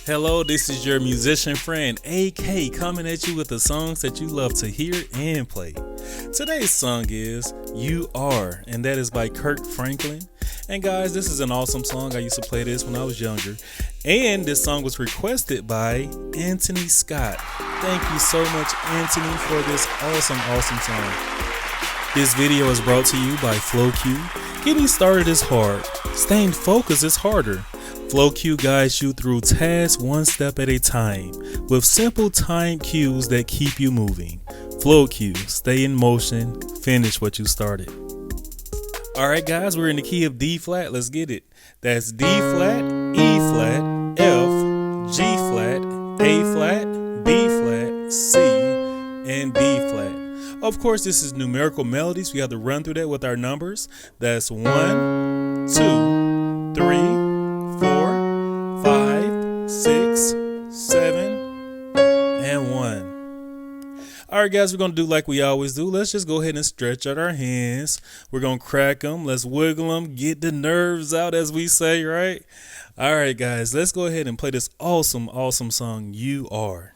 Hello, this is your musician friend AK coming at you with the songs that you love to hear and play. Today's song is You Are, and that is by Kirk Franklin. And guys, this is an awesome song. I used to play this when I was younger. And this song was requested by Anthony Scott. Thank you so much, Anthony, for this awesome song. This video is brought to you by FlowQ. Getting started is hard. Staying focused is harder. FlowQ guides you through tasks one step at a time with simple time cues that keep you moving. FlowQ, stay in motion, finish what you started. Alright guys, we're in the key of D flat, let's get it. That's D flat, E flat, F, G flat, A flat, B flat, C, and D flat. Of course, this is numerical melodies. We have to run through that with our numbers. That's 1, 2, 3, 4, 5, 6, 7, and 1. All right, guys, we're going to do like we always do. Let's just go ahead and stretch out our hands. We're going to crack them. Let's wiggle them. Get the nerves out, as we say, right? All right, guys, let's go ahead and play this awesome song, You Are.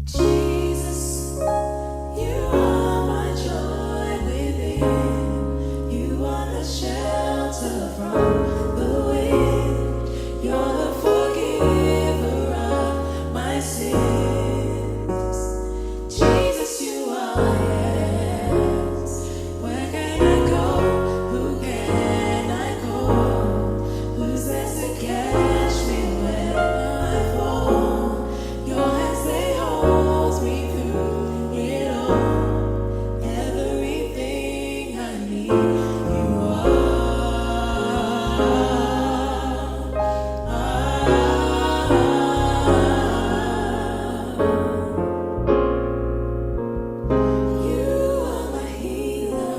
Jesus, you are my joy within. You are the shelter from the wind. You're the forgiver of my sins. Jesus, you are, yes. Where can I go? Who can I call? Who's there to catch me when I fall? Your hands, they hold me through it all. Everything I need, you are. You are my healer.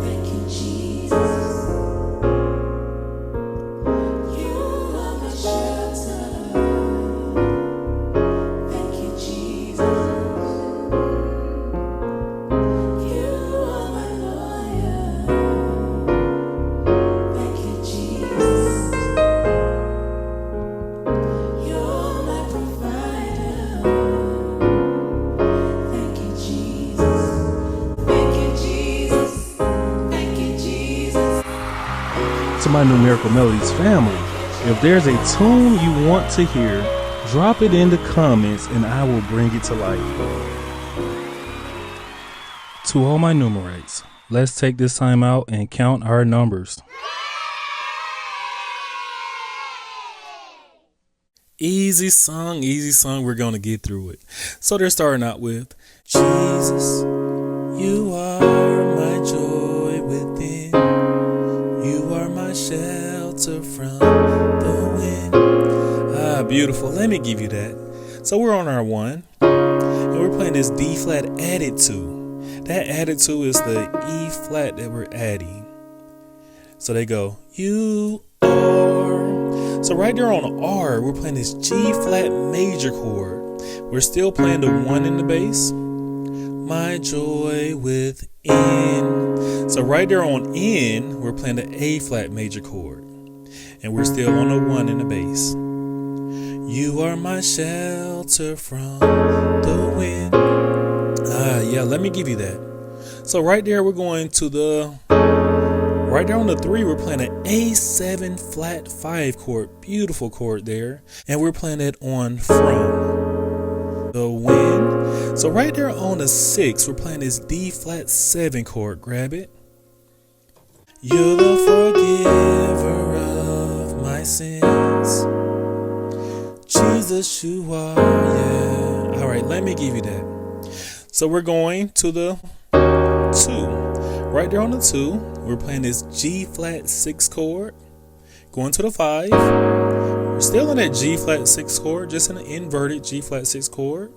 Thank you, Jesus. You are my shelter. Thank you, Jesus. You are my lawyer. Thank you, Jesus. You're my provider. Thank you, Jesus. Thank you, Jesus. Thank you, Jesus. To my Numerical Melodies family, if there's a tune you want to hear, drop it in the comments and I will bring it to life. To all my numerates, let's take this time out and count our numbers. Easy song, we're gonna get through it. So they're starting out with Jesus, you are my joy within. You are my shelter from the wind. Ah, beautiful. Let me give you that. So we're on our 1, and we're playing this D flat added to. That added to is the E flat that we're adding. So they go, you are. So right there on R, we're playing this G flat major chord. We're still playing the 1 in the bass. My joy within. So right there on N, we're playing the A flat major chord. And we're still on the 1 in the bass. You are my shelter from the wind. Yeah, let me give you that. So right there, we're going to the, right there on the 3, we're playing an A7 flat 5 chord. Beautiful chord there. And we're playing it on from the wind. So right there on the 6, we're playing this D flat 7 chord. Grab it. You're the forgiver of my sins. Jesus, you are, yeah. All right, let me give you that. So we're going to the 2. Right there on the 2, we're playing this G flat 6 chord. Going to the 5. We're still in that G flat 6 chord, just in an inverted G flat 6 chord.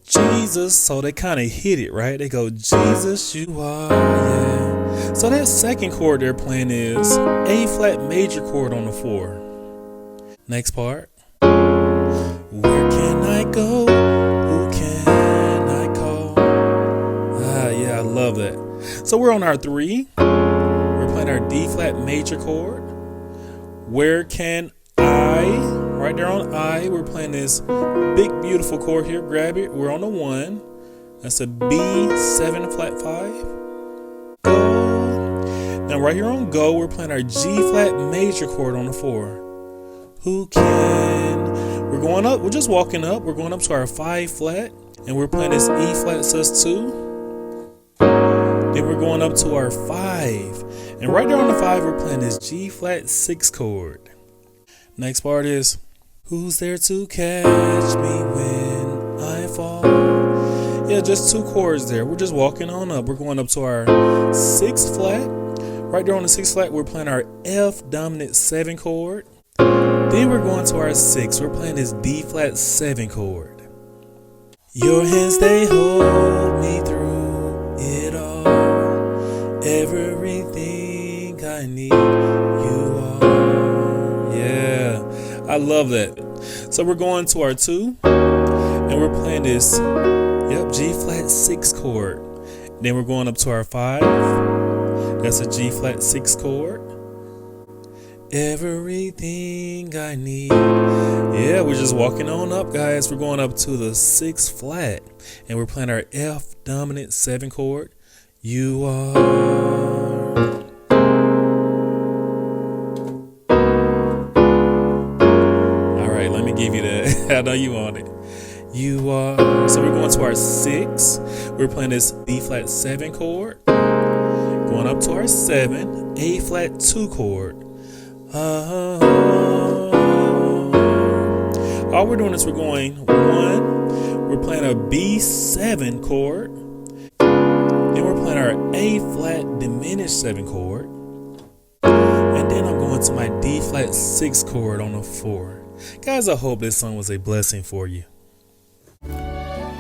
Jesus, so they kind of hit it, right? They go, Jesus, you are, yeah. So that second chord they're playing is A flat major chord on the 4. Next part. Where can I go? Who can I call? Ah, yeah, I love that. So we're on our 3. We're playing our D flat major chord. Where can I? Right there on I, we're playing this big, beautiful chord here. Grab it. We're on the 1. That's a B7 flat 5. Go. Now right here on go, we're playing our G flat major chord on the 4. Who can? We're going up. We're just walking up. We're going up to our 5 flat, and we're playing this E flat sus2. Then we're going up to our 5. And right there on the 5, we're playing this G flat 6 chord. Next part is, who's there to catch me when I fall? Yeah, just 2 chords there. We're just walking on up. We're going up to our 6 flat. Right there on the 6 flat, we're playing our F dominant 7 chord. Then we're going to our 6. We're playing this D flat 7 chord. Your hands, they hold me through it all. Everything I need, you are. Yeah, I love that. So we're going to our 2, and we're playing this, G flat 6 chord. Then we're going up to our 5. That's a G flat 6 chord. Everything I need. Yeah, we're just walking on up, guys. We're going up to the 6 flat, and we're playing our F dominant 7 chord. You are. All right, let me give you that. I know you want it. You are. So we're going to our 6. We're playing this D flat 7 chord. Going up to our 7, A flat 2 chord. All we're doing is we're going 1. We're playing a B7 chord. Then we're playing our A flat diminished 7 chord. And then I'm going to my D flat 6 chord on the 4. Guys, I hope this song was a blessing for you.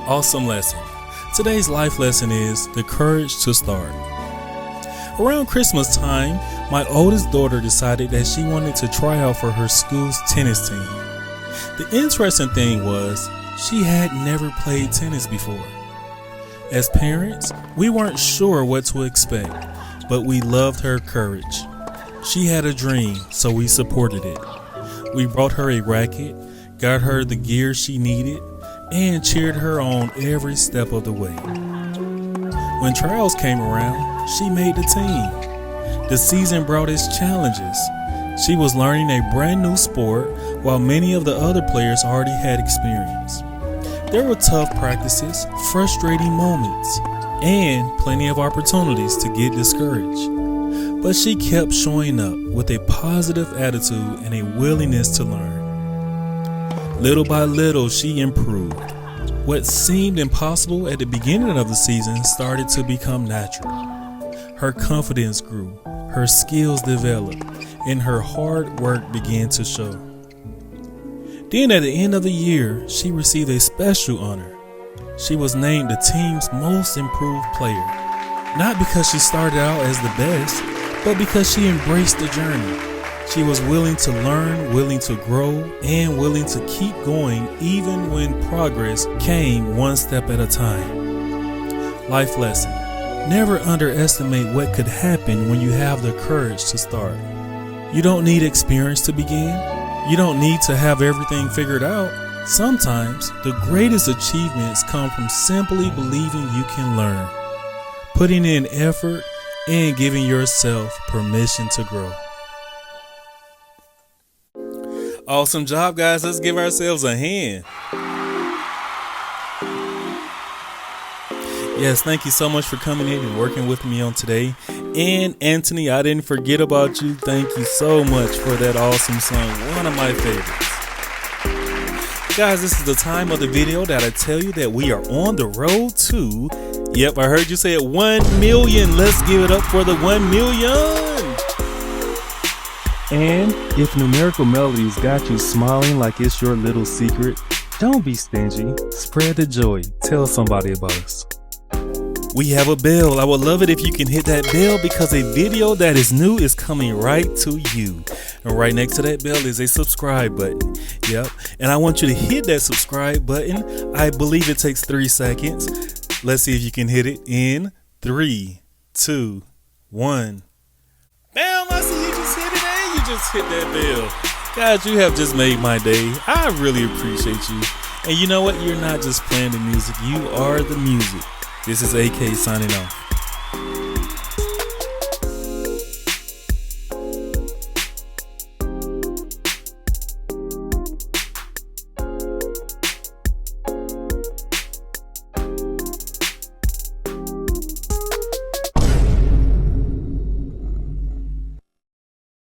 Awesome lesson. Today's life lesson is the courage to start. Around Christmas time, my oldest daughter decided that she wanted to try out for her school's tennis team. The interesting thing was, she had never played tennis before. As parents, we weren't sure what to expect, but we loved her courage. She had a dream, so we supported it. We brought her a racket, got her the gear she needed, and cheered her on every step of the way. When trials came around, she made the team. The season brought its challenges. She was learning a brand new sport while many of the other players already had experience. There were tough practices, frustrating moments, and plenty of opportunities to get discouraged. But she kept showing up with a positive attitude and a willingness to learn. Little by little, she improved. What seemed impossible at the beginning of the season started to become natural. Her confidence grew, her skills developed, and her hard work began to show. Then at the end of the year, she received a special honor. She was named the team's most improved player, not because she started out as the best, but because she embraced the journey. She was willing to learn, willing to grow, and willing to keep going even when progress came one step at a time. Life lesson. Never underestimate what could happen when you have the courage to start. You don't need experience to begin. You don't need to have everything figured out. Sometimes the greatest achievements come from simply believing you can learn, putting in effort, and giving yourself permission to grow. Awesome job, guys. Let's give ourselves a hand. Yes, thank you so much for coming in and working with me on today. And Anthony, I didn't forget about you. Thank you so much for that awesome song. One of my favorites. Guys, this is the time of the video that I tell you that we are on the road to, yep, I heard you say it, 1 million. Let's give it up for the 1 million. And if Numerical Melodies got you smiling like it's your little secret, don't be stingy. Spread the joy. Tell somebody about us. We have a bell. I would love it if you can hit that bell because a video that is new is coming right to you. And right next to that bell is a subscribe button. Yep. And I want you to hit that subscribe button. I believe it takes 3 seconds. Let's see if you can hit it in 3, 2, 1. Bam! I see you just hit it. There you just hit that bell. God, you have just made my day. I really appreciate you. And you know what? You're not just playing the music. You are the music. This is AK signing off.